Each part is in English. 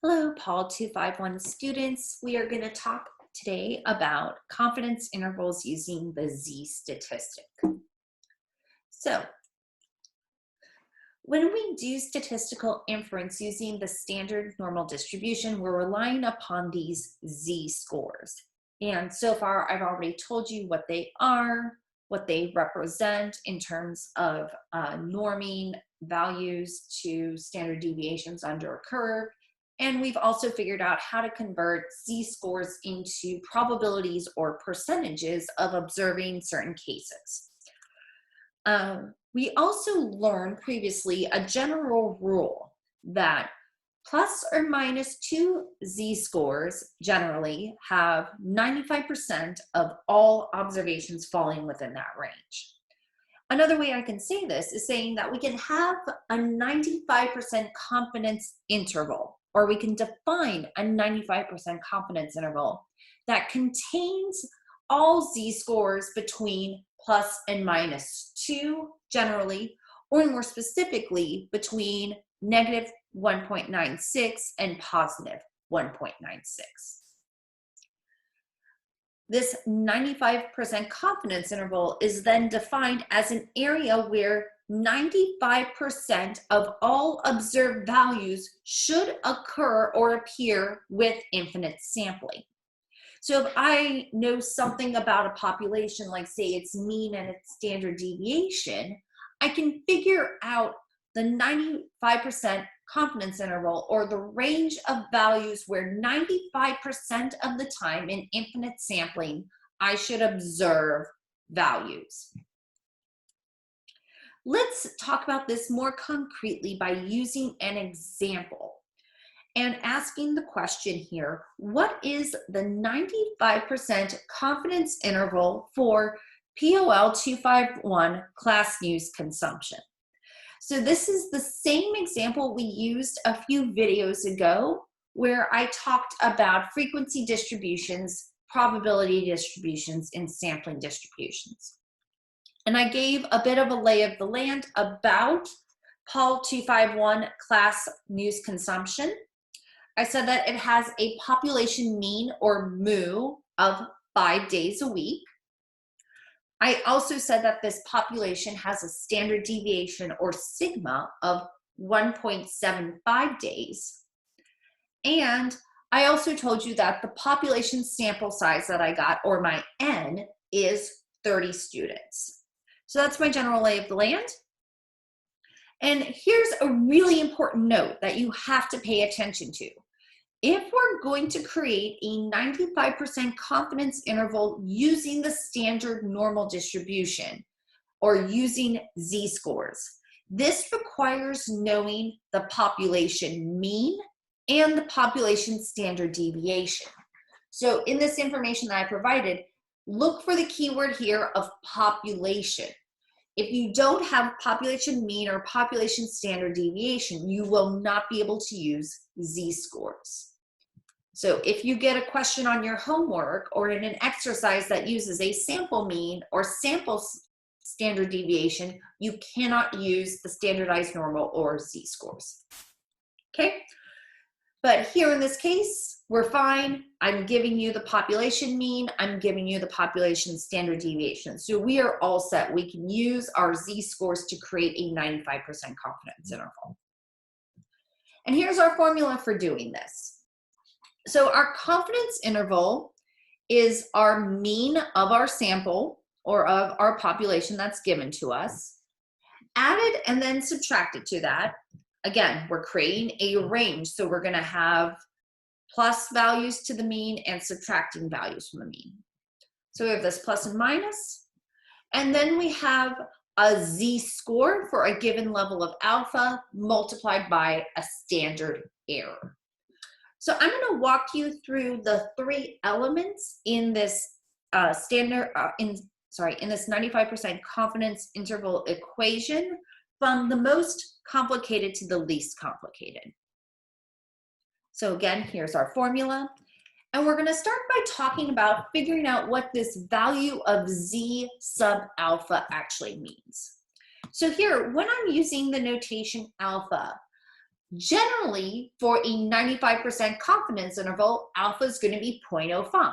Hello, Paul 251 students. We are going to talk today about confidence intervals using the z-statistic. So, when we do statistical inference using the standard normal distribution, we're relying upon these z-scores. And so far, I've already told you what they are, what they represent in terms of norming values to standard deviations under a curve. And we've also figured out how to convert z-scores into probabilities or percentages of observing certain cases. We also learned previously a general rule that plus or minus 2 z-scores generally have 95% of all observations falling within that range. Another way I can say this is saying that we can have a 95% confidence interval, or we can define a 95% confidence interval that contains all z-scores between plus and minus 2 generally, or more specifically between negative 1.96 and positive 1.96. This 95% confidence interval is then defined as an area where 95% of all observed values should occur or appear with infinite sampling. So if I know something about a population, like say its mean and its standard deviation, I can figure out the 95% confidence interval, or the range of values where 95% of the time in infinite sampling, I should observe values. Let's talk about this more concretely by using an example and asking the question here: what is the 95% confidence interval for POL 251 class news consumption? So this is the same example we used a few videos ago, where I talked about frequency distributions, probability distributions, and sampling distributions. And I gave a bit of a lay of the land about POL 251 class news consumption. I said that it has a population mean, or mu, of 5 days a week. I also said that this population has a standard deviation, or sigma, of 1.75 days. And I also told you that the population sample size that I got, or my N, is 30 students. So that's my general lay of the land. And here's a really important note that you have to pay attention to. If we're going to create a 95% confidence interval using the standard normal distribution, or using z-scores, this requires knowing the population mean and the population standard deviation. So in this information that I provided, look for the keyword here of population. If you don't have population mean or population standard deviation, you will not be able to use z-scores. So if you get a question on your homework or in an exercise that uses a sample mean or sample standard deviation, you cannot use the standardized normal or z-scores. Okay? But here in this case, we're fine. I'm giving you the population mean. I'm giving you the population standard deviation. So we are all set. We can use our z-scores to create a 95% confidence interval. And here's our formula for doing this. So our confidence interval is our mean of our sample, or of our population that's given to us, added and then subtracted to that. Again, we're creating a range, so we're going to have plus values to the mean and subtracting values from the mean. So we have this plus and minus, and then we have a z-score for a given level of alpha multiplied by a standard error. So I'm going to walk you through the 3 elements in this in this 95% confidence interval equation, from the most complicated to the least complicated. So again, here's our formula. And we're going to start by talking about figuring out what this value of z sub alpha actually means. So here, when I'm using the notation alpha, Generally, for a 95% confidence interval, alpha is going to be 0.05.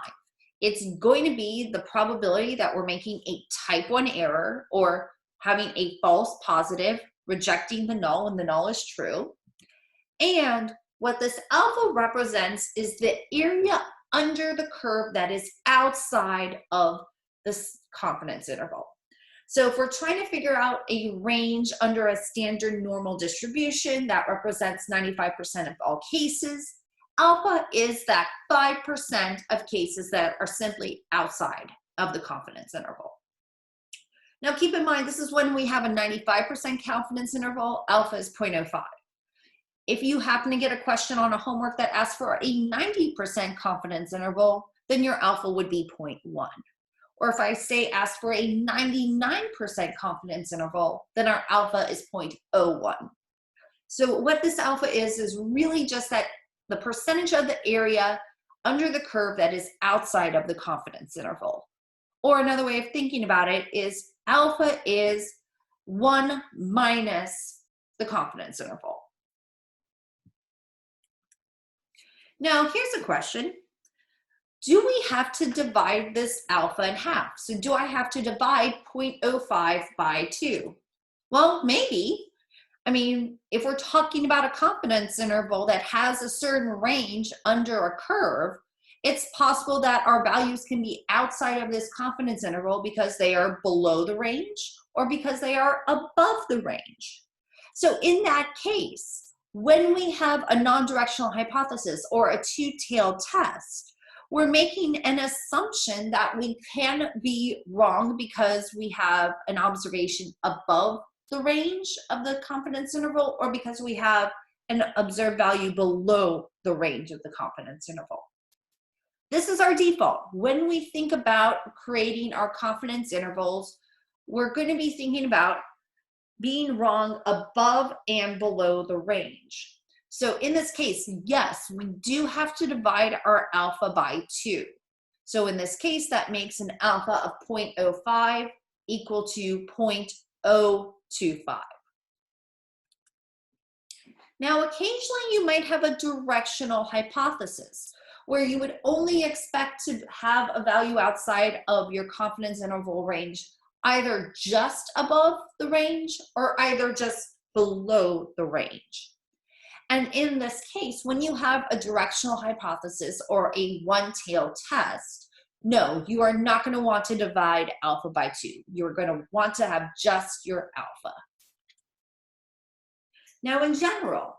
It's going to be the probability that we're making a type 1 error or having a false positive, rejecting the null when the null is true. And what this alpha represents is the area under the curve that is outside of this confidence interval. So if we're trying to figure out a range under a standard normal distribution that represents 95% of all cases, alpha is that 5% of cases that are simply outside of the confidence interval. Now keep in mind, this is when we have a 95% confidence interval, alpha is 0.05. If you happen to get a question on a homework that asks for a 90% confidence interval, then your alpha would be 0.1. Or if I say ask for a 99% confidence interval, then our alpha is 0.01. So what this alpha is really just that the percentage of the area under the curve that is outside of the confidence interval. Or another way of thinking about it is alpha is 1 minus the confidence interval. Now here's a question. Do we have to divide this alpha in half? So do I have to divide 0.05 by 2? Well, maybe. I mean, if we're talking about a confidence interval that has a certain range under a curve, it's possible that our values can be outside of this confidence interval because they are below the range or because they are above the range. So in that case, when we have a non-directional hypothesis or a two-tailed test, we're making an assumption that we can be wrong because we have an observation above the range of the confidence interval or because we have an observed value below the range of the confidence interval. This is our default. When we think about creating our confidence intervals, we're going to be thinking about being wrong above and below the range. So in this case, yes, we do have to divide our alpha by 2. So in this case, that makes an alpha of 0.05 equal to 0.025. Now, occasionally you might have a directional hypothesis where you would only expect to have a value outside of your confidence interval range, either just above the range or either just below the range. And in this case, when you have a directional hypothesis or a one-tailed test, no, you are not going to want to divide alpha by 2. You're going to want to have just your alpha. Now, in general,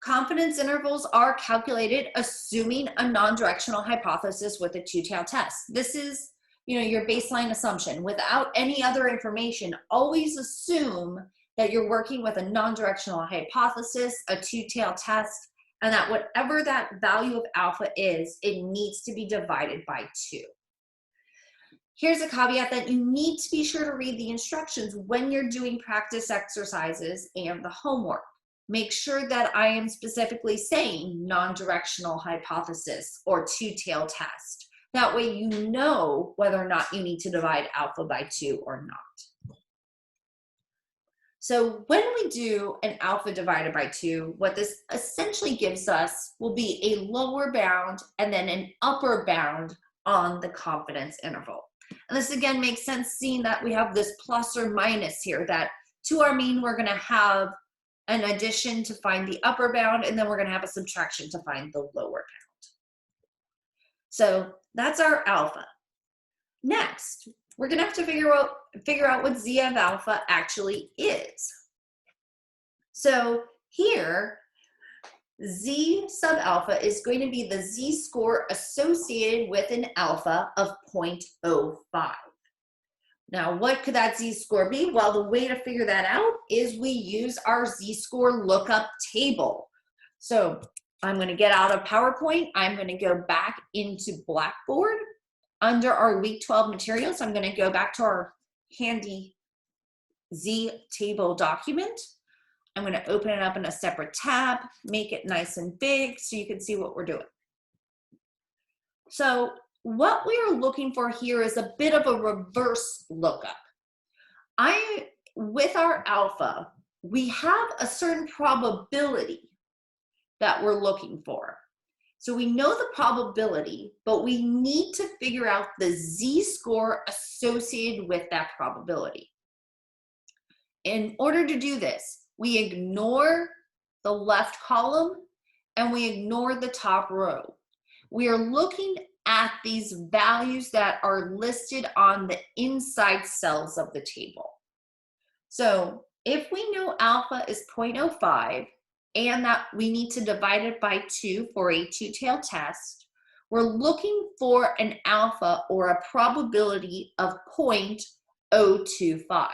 confidence intervals are calculated assuming a non-directional hypothesis with a two-tailed test. This is, your baseline assumption. Without any other information, always assume that you're working with a non-directional hypothesis, a two-tailed test, and that whatever that value of alpha is, it needs to be divided by 2. Here's a caveat that you need to be sure to read the instructions when you're doing practice exercises and the homework. Make sure that I am specifically saying non-directional hypothesis or two-tailed test. That way you know whether or not you need to divide alpha by 2 or not. So when we do an alpha divided by 2, what this essentially gives us will be a lower bound and then an upper bound on the confidence interval. And this again makes sense seeing that we have this plus or minus here, that to our mean we're going to have an addition to find the upper bound, and then we're going to have a subtraction to find the lower bound. So that's our alpha. Next, we're going to have to figure out what z of alpha actually is. So here, z sub alpha is going to be the z-score associated with an alpha of 0.05. Now, what could that z-score be? Well, the way to figure that out is we use our z-score lookup table. So I'm going to get out of PowerPoint. I'm going to go back into Blackboard. Under our week 12 materials, I'm going to go back to our handy z-table document. I'm going to open it up in a separate tab, make it nice and big so you can see what we're doing. So what we are looking for here is a bit of a reverse lookup. With our alpha, we have a certain probability that we're looking for. So we know the probability, but we need to figure out the z-score associated with that probability. In order to do this, we ignore the left column and we ignore the top row. We are looking at these values that are listed on the inside cells of the table. So if we know alpha is 0.05 and that we need to divide it by 2 for a two-tailed test, we're looking for an alpha or a probability of 0.025.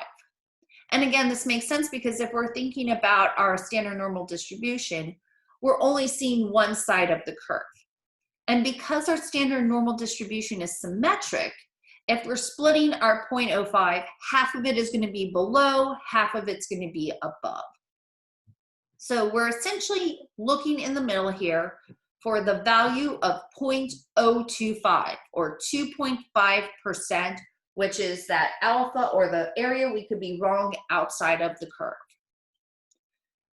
And again, this makes sense because if we're thinking about our standard normal distribution, we're only seeing one side of the curve. And because our standard normal distribution is symmetric, if we're splitting our 0.05, half of it is going to be below, half of it's going to be above. So we're essentially looking in the middle here for the value of 0.025 or 2.5%, which is that alpha or the area we could be wrong outside of the curve.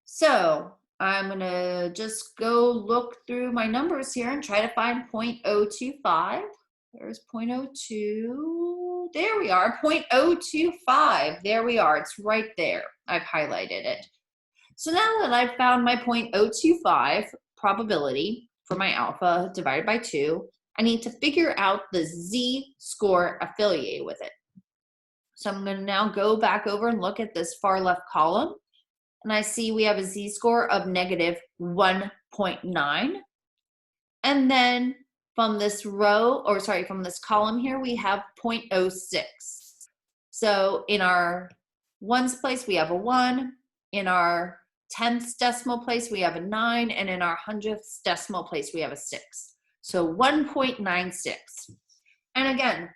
So I'm going to just go look through my numbers here and try to find 0.025. There's 0.02. There we are, 0.025. There we are. It's right there. I've highlighted it. So now that I've found my 0.025 probability for my alpha divided by 2, I need to figure out the z-score affiliated with it. So I'm going to now go back over and look at this far left column. And I see we have a z-score of negative 1.9. And then from this row, or sorry, from this column here, we have 0.06. So in our ones place, we have a 1. In our tenths decimal place, we have a 9. And in our hundredths decimal place, we have a 6. So 1.96. And again,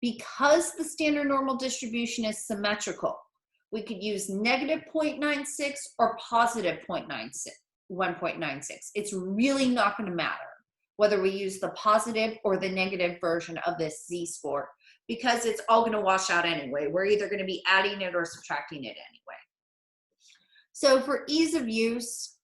because the standard normal distribution is symmetrical, we could use negative 0.96 or positive 1.96. It's really not going to matter whether we use the positive or the negative version of this z-score because it's all going to wash out anyway. We're either going to be adding it or subtracting it anyway. So for ease of use,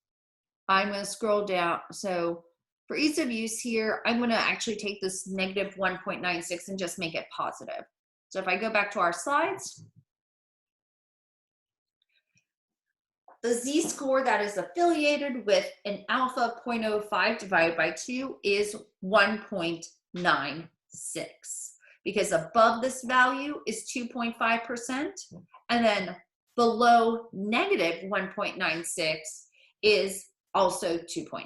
I'm going to scroll down. So for ease of use here, I'm going to actually take this negative 1.96 and just make it positive. So if I go back to our slides, the z-score that is affiliated with an alpha 0.05 divided by 2 is 1.96 because above this value is 2.5% and then below negative 1.96 is also 2.5%.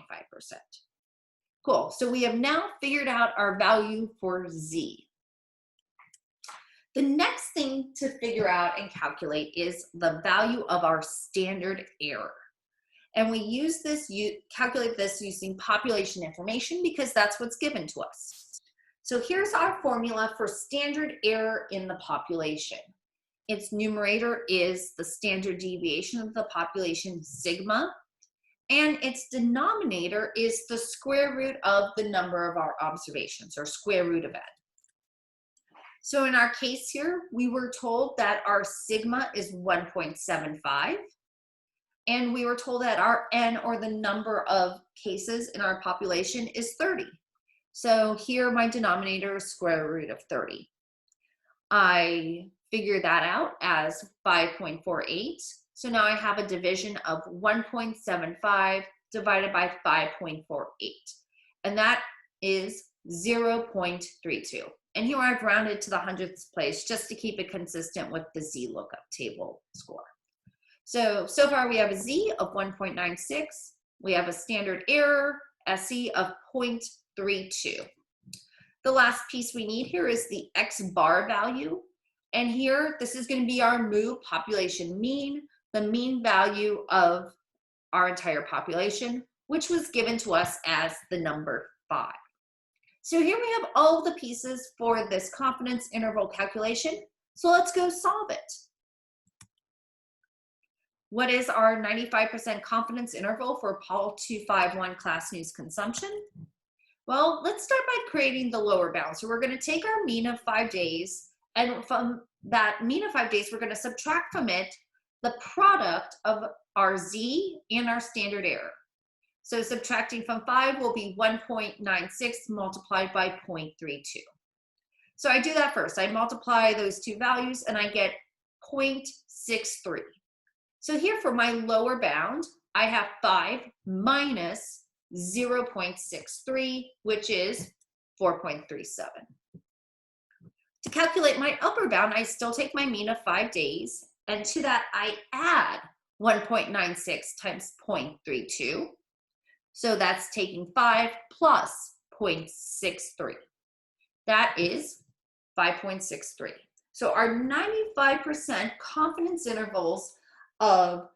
Cool, so we have now figured out our value for z. The next thing to figure out and calculate is the value of our standard error. And we use this, calculate this using population information because that's what's given to us. So here's our formula for standard error in the population. Its numerator is the standard deviation of the population, sigma, and its denominator is the square root of the number of our observations, or square root of n. So in our case here, we were told that our sigma is 1.75, and we were told that our n, or the number of cases in our population, is 30. So here my denominator is square root of 30. I figure that out as 5.48. So now I have a division of 1.75 divided by 5.48. And that is 0.32. And here I've rounded to the hundredths place just to keep it consistent with the z-lookup table score. So far we have a z of 1.96. We have a standard error, SE, of 0.32. The last piece we need here is the X bar value. And here, this is going to be our mu population mean, the mean value of our entire population, which was given to us as the number 5. So here we have all the pieces for this confidence interval calculation. So let's go solve it. What is our 95% confidence interval for Paul 251 class news consumption? Well, let's start by creating the lower bound. So we're going to take our mean of 5 days, and from that mean of 5 days, we're going to subtract from it the product of our z and our standard error. So subtracting from 5 will be 1.96 multiplied by 0.32. So I do that first. I multiply those two values and I get 0.63. So here for my lower bound, I have 5 minus 0.63, which is 4.37. To calculate my upper bound, I still take my mean of 5 days, and to that I add 1.96 times 0.32. So that's taking 5 plus 0.63. That is 5.63. So our 95% confidence intervals of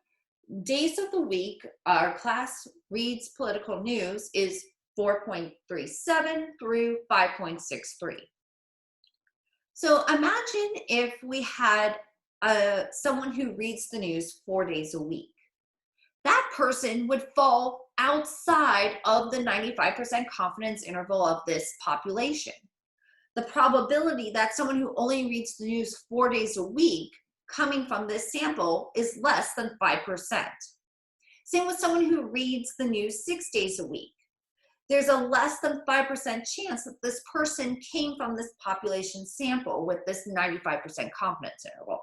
days of the week our class reads political news is 4.37 through 5.63. So imagine if we had someone who reads the news 4 days a week. That person would fall outside of the 95% confidence interval of this population. The probability that someone who only reads the news 4 days a week coming from this sample is less than 5%. Same with someone who reads the news 6 days a week. There's a less than 5% chance that this person came from this population sample with this 95% confidence interval.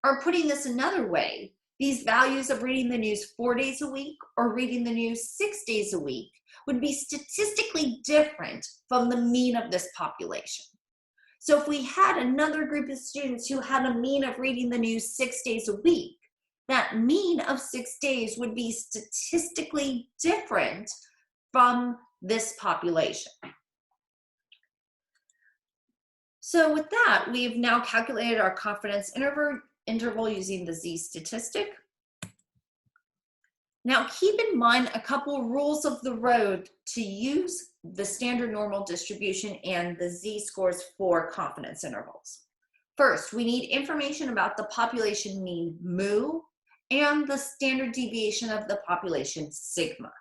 Or putting this another way, these values of reading the news 4 days a week or reading the news 6 days a week would be statistically different from the mean of this population. So if we had another group of students who had a mean of reading the news 6 days a week, that mean of 6 days would be statistically different from this population. So with that, we've now calculated our confidence interval using the z-statistic. Now keep in mind a couple rules of the road to use the standard normal distribution and the z-scores for confidence intervals. First, we need information about the population mean mu and the standard deviation of the population sigma.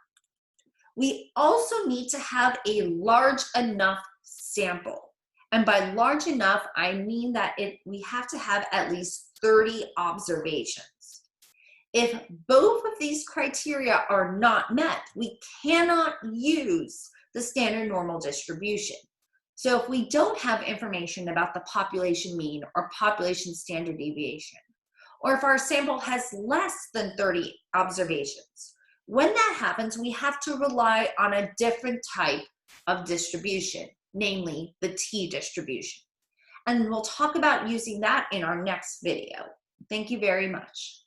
We also need to have a large enough sample. And by large enough, I mean that we have to have at least 30 observations. If both of these criteria are not met, we cannot use the standard normal distribution. So if we don't have information about the population mean or population standard deviation, or if our sample has less than 30 observations, when that happens, we have to rely on a different type of distribution, namely the t-distribution. And we'll talk about using that in our next video. Thank you very much.